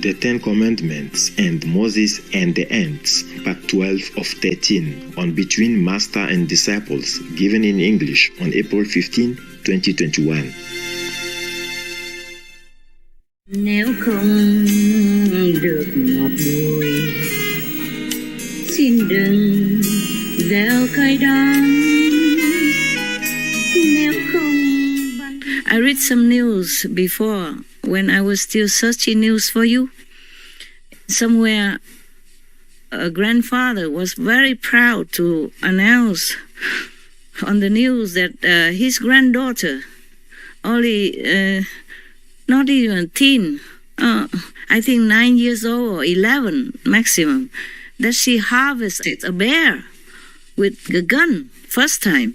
The Ten Commandments and Moses and the Ants, Part 12 of 13, on Between Master and Disciples, given in English on April 15, 2021. Nếu không được ngọt bùi, xin đừng gieo cay đắng. Nếu không. I read some news before when I was still searching news for you. Somewhere a grandfather was very proud to announce on the news that his granddaughter, only not even teen, I think 9 years old or 11 maximum, that she harvested a bear with a gun first time.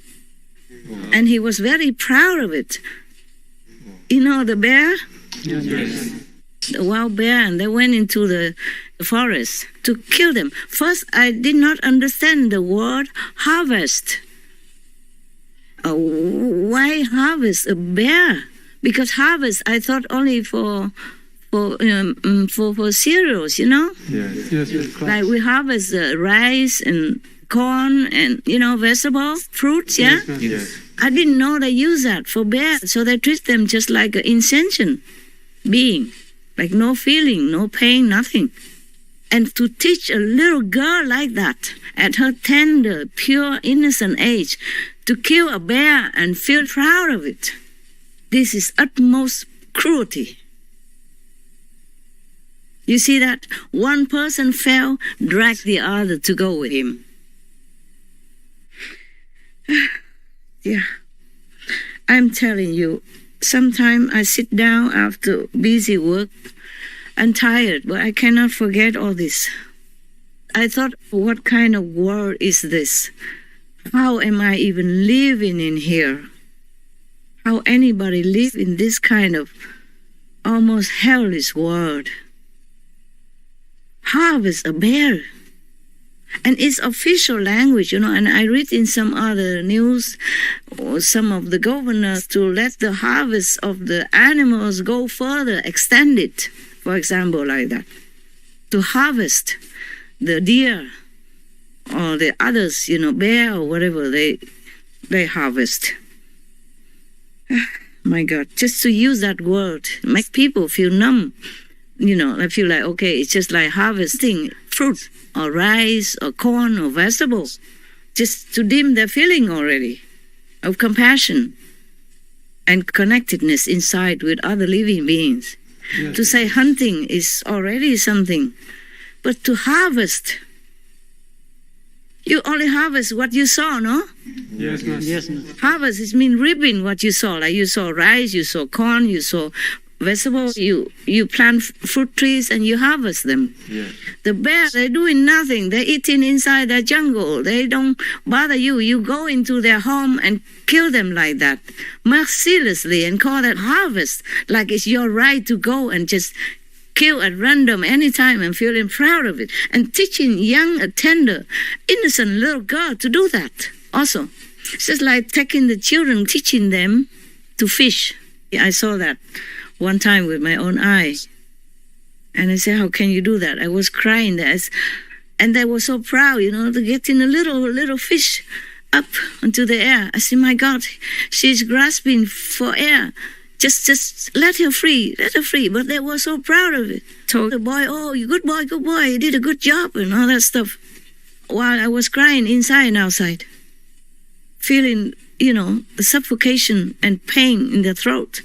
And he was very proud of it. You know the bear? Yes. The wild bear, and they went into the forest to kill them. First, I did not understand the word harvest. Why harvest a bear? Because harvest, I thought only for cereals, you know? Yes. Like we harvest rice and corn and, vegetables, fruits, yeah? Yes. I didn't know they use that for bears, so they treat them just like an insentient being, like no feeling, no pain, nothing. And to teach a little girl like that, at her tender, pure, innocent age, to kill a bear and feel proud of it, this is utmost cruelty. You see that? One person fell, dragged the other to go with him. Yeah, I'm telling you, sometimes I sit down after busy work and tired, but I cannot forget all this. I thought, what kind of world is this? How am I even living in here? How anybody live in this kind of almost hellish world? Harvest a bear. And it's official language, and I read in some other news, or some of the governors to let the harvest of the animals go further, extend it, for example, like that. To harvest the deer or the others, bear or whatever they harvest. My God, just to use that word, make people feel numb. I feel like, okay, it's just like harvesting fruit or rice or corn or vegetables, just to dim their feeling already of compassion and connectedness inside with other living beings. Yes. To say hunting is already something, but to harvest, you only harvest what you saw, no? Yes. Harvest is mean reaping what you saw, like you saw rice, you saw corn, you saw vegetables, you plant fruit trees and you harvest them. Yes. The bear, they're doing nothing. They're eating inside the jungle. They don't bother you. You go into their home and kill them like that, mercilessly, and call that harvest, like it's your right to go and just kill at random anytime and feeling proud of it. And teaching young, tender, innocent little girl to do that also. It's just like taking the children, teaching them to fish. I saw that one time with my own eyes. And I said, how can you do that? I was crying there. And they were so proud, to get in a little fish up into the air. I said, my God, she's grasping for air. Just let her free. But they were so proud of it. Told the boy, oh, you good boy, you did a good job and all that stuff. While I was crying inside and outside, feeling, the suffocation and pain in the throat.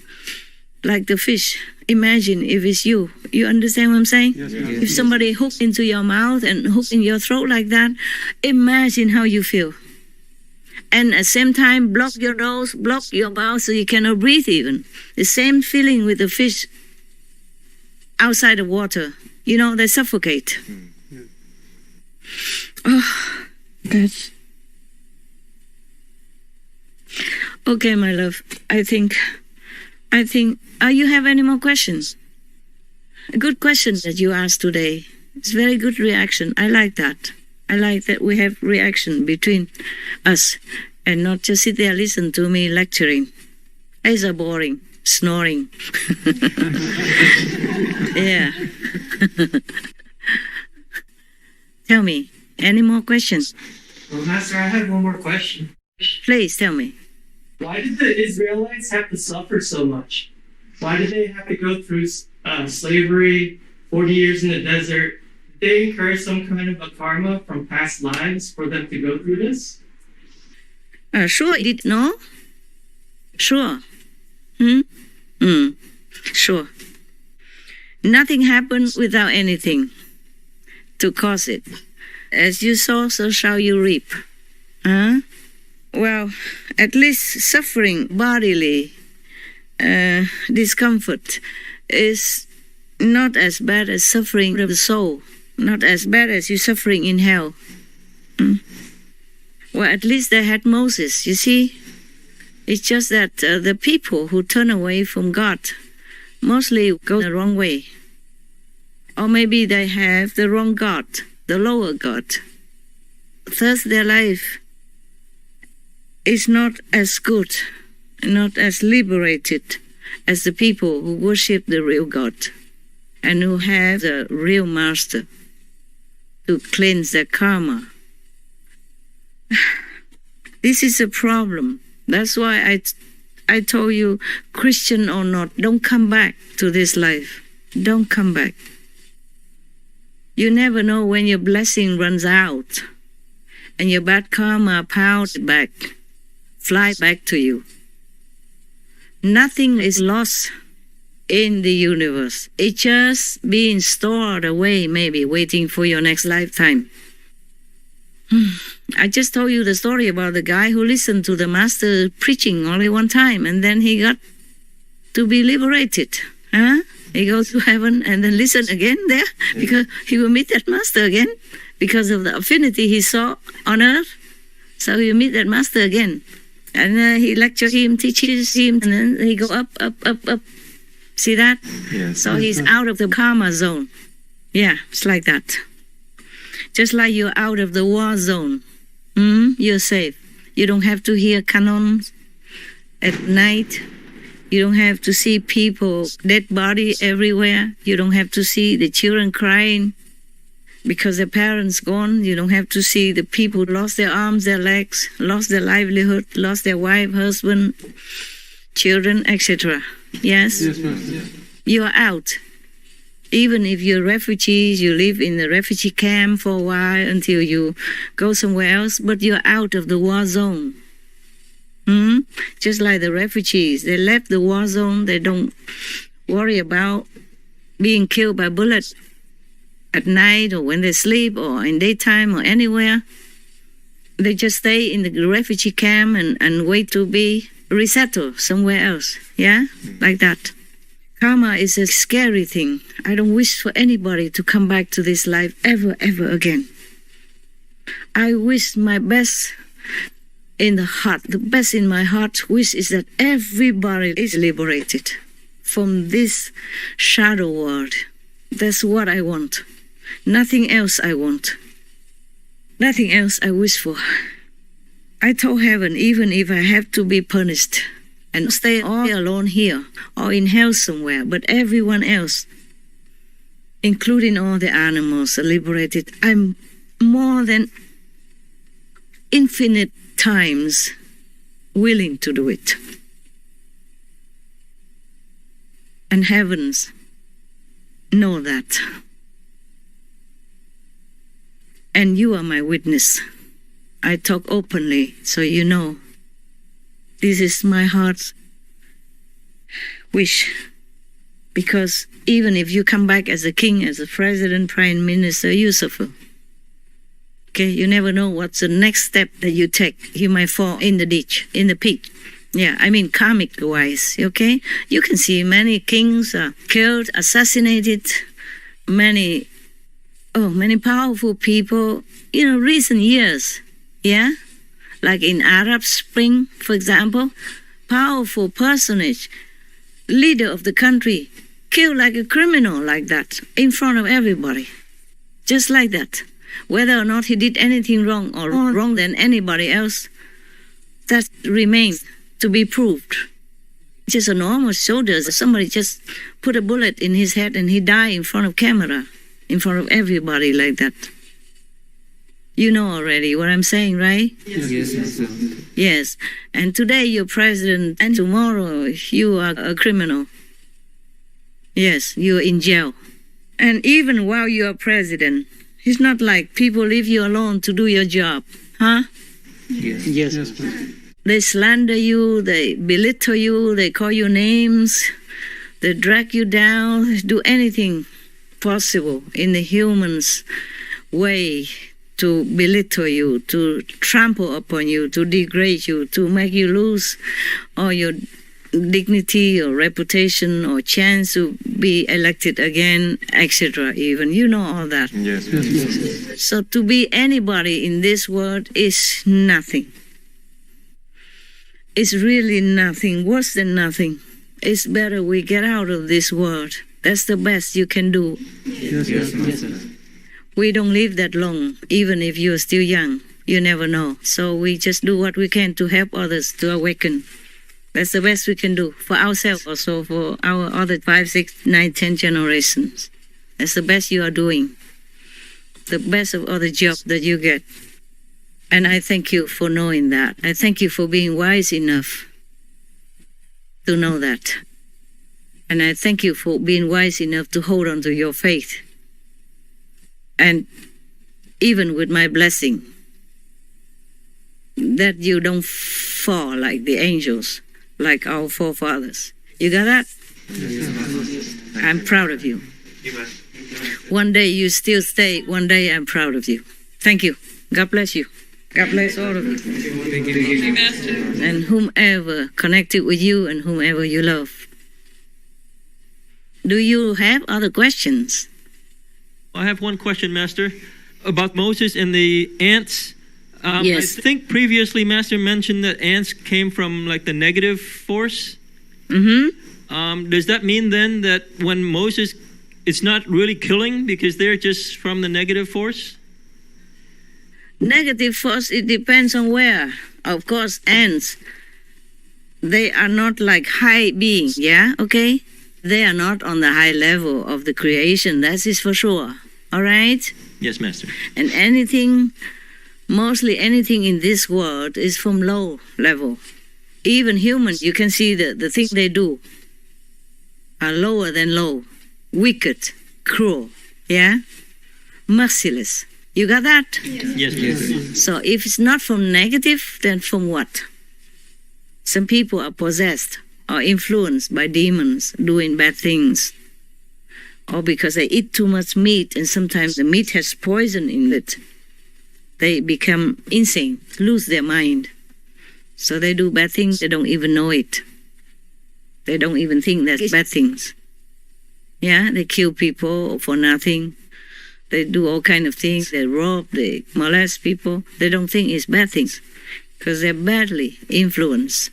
Like the fish. Imagine if it's you. You understand what I'm saying? Yes. If somebody hooked into your mouth and hooked in your throat like that, imagine how you feel. And at the same time, block your nose, block your mouth so you cannot breathe even. The same feeling with the fish outside the water. They suffocate. Oh, that's... Okay, my love. I think, you have any more questions? A good question that you asked today. It's very good reaction. I like that. I like that we have reaction between us and not just sit there listen to me lecturing. It's boring, snoring. Yeah. Tell me, any more questions? Well, Master, I have one more question. Please tell me. Why did the Israelites have to suffer so much? Why did they have to go through slavery, 40 years in the desert? Did they incur some kind of a karma from past lives for them to go through this? Sure, did no? Sure. Sure. Nothing happens without anything to cause it. As you sow, so shall you reap. Well, at least suffering bodily, discomfort is not as bad as suffering of the soul, not as bad as you suffering in hell. Well, at least they had Moses, you see. It's just that the people who turn away from God mostly go the wrong way. Or maybe they have the wrong God, the lower God. Thus their life is not as good, not as liberated as the people who worship the real God and who have the real master to cleanse their karma. This is a problem. That's why I told you, Christian or not, don't come back to this life. Don't come back. You never know when your blessing runs out and your bad karma piles back, fly back to you. Nothing is lost in the universe. It's just being stored away, maybe waiting for your next lifetime. I just told you the story about the guy who listened to the master preaching only one time and then he got to be liberated. He goes to heaven and then listen again there because he will meet that master again because of the affinity he saw on earth. So he will meet that master again. And he lectures him, teaches him, and then he go up. See that? Yes. So he's out of the karma zone. Yeah, it's like that. Just like you're out of the war zone. You're safe. You don't have to hear cannons at night. You don't have to see people, dead body everywhere. You don't have to see the children crying because their parents gone. You don't have to see the people lost their arms, their legs, lost their livelihood, lost their wife, husband, children, etc. Yes? Yes, Master. You are out. Even if you're refugees, you live in the refugee camp for a while until you go somewhere else, but you're out of the war zone. Just like the refugees, they left the war zone. They don't worry about being killed by bullets at night or when they sleep or in daytime or anywhere. They just stay in the refugee camp and wait to be resettled somewhere else. Yeah, like that. Karma is a scary thing. I don't wish for anybody to come back to this life ever again. I wish my best in the heart, the best in my heart wish is that everybody is liberated from this shadow world. That's what I want. Nothing else I want. Nothing else I wish for. I told heaven, even if I have to be punished and stay all alone here or in hell somewhere, but everyone else, including all the animals, are liberated. I'm more than infinite times willing to do it. And heavens know that. And you are my witness. I talk openly, so you know. This is my heart's wish. Because even if you come back as a king, as a president, prime minister, you suffer. Okay, you never know what's the next step that you take. You might fall in the ditch, in the pit. Yeah, I mean karmic-wise, okay? You can see many kings are killed, assassinated, many powerful people, recent years, yeah? Like in Arab Spring, for example, powerful personage, leader of the country, killed like a criminal like that, in front of everybody. Just like that. Whether or not he did anything wrong or wrong than anybody else, that remains to be proved. just a normal soldier. Somebody just put a bullet in his head and he died in front of camera, in front of everybody like that. You know already what I'm saying, right? Yes. Yes. And today you're president and tomorrow you are a criminal. Yes, you're in jail. And even while you are president, it's not like people leave you alone to do your job, huh? Yes. They slander you, they belittle you, they call you names, they drag you down, do anything possible in the human's way to belittle you, to trample upon you, to degrade you, to make you lose all your dignity or reputation or chance to be elected again, etc. Even, you know all that. Yes. So to be anybody in this world is nothing. It's really nothing, worse than nothing. It's better we get out of this world. That's the best you can do. Yes. We don't live that long, even if you're still young. You never know. So we just do what we can to help others to awaken. That's the best we can do for ourselves, also for our other 5, 6, 9, 10 generations. That's the best you are doing. The best of all the jobs that you get. And I thank you for knowing that. I thank you for being wise enough to know that. And I thank you for being wise enough to hold on to your faith. And even with my blessing, that you don't fall like the angels, like our forefathers. You got that? I'm proud of you. One day you still stay, one day I'm proud of you. Thank you. God bless you. God bless all of you. Thank you, Master. And whomever connected with you and whomever you love. Do you have other questions? I have one question, Master, about Moses and the ants. Yes. I think previously Master mentioned that ants came from like the negative force. Mm-hmm. Does that mean then that when Moses, it's not really killing because they're just from the negative force? Negative force, it depends on where. Of course, ants, they are not like high beings, yeah? Okay? They are not on the high level of the creation, that is for sure. All right? Yes, Master. And anything, mostly anything in this world is from low level. Even humans, you can see the things they do are lower than low. Wicked, cruel, yeah? Merciless. You got that? Yes, Master. So if it's not from negative, then from what? Some people are possessed or influenced by demons doing bad things. Or because they eat too much meat and sometimes the meat has poison in it. They become insane, lose their mind. So they do bad things, they don't even know it. They don't even think that's bad things. Yeah, they kill people for nothing. They do all kind of things. They rob, they molest people. They don't think it's bad things because they're badly influenced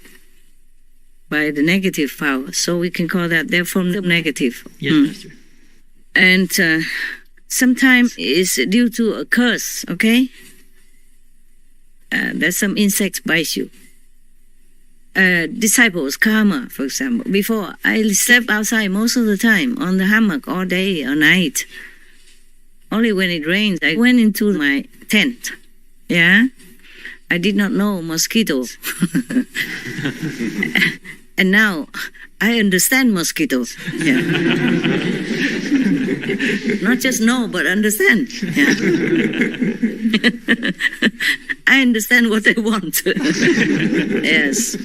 by the negative power. So we can call that they're from the negative. Yes, Master. And sometimes it's due to a curse, okay? That some insects bite you. Disciples, karma, for example. Before, I slept outside most of the time on the hammock all day or night. Only when it rains, I went into my tent. Yeah? I did not know mosquitoes. And now I understand mosquitoes. Yeah. Not just know, but understand. Yeah. I understand what they want. Yes.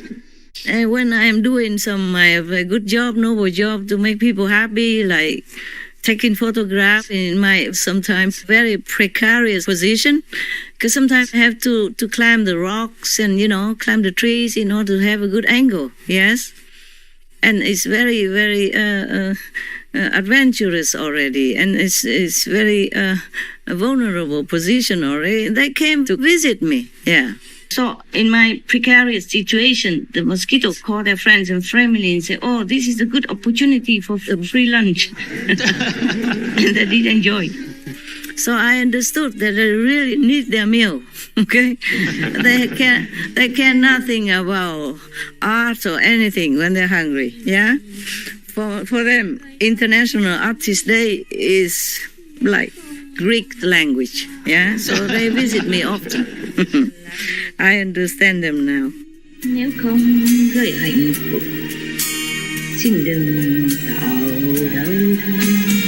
And when I am doing I have a good job, noble job to make people happy, like taking photographs in my sometimes very precarious position, because sometimes I have to climb the rocks and, climb the trees in order to have a good angle, yes? And it's very, very adventurous already, and it's very a vulnerable position already. They came to visit me, yeah. So in my precarious situation, the mosquitoes call their friends and family and say, oh, this is a good opportunity for a free lunch. And they did enjoy. So I understood that they really need their meal. Okay, they care nothing about art or anything when they're hungry. Yeah, for them, International Artists Day is like Greek language. Yeah, so they visit me often. I understand them now. Nếu không gợi hạnh phúc, xin đừng tạo đau thương.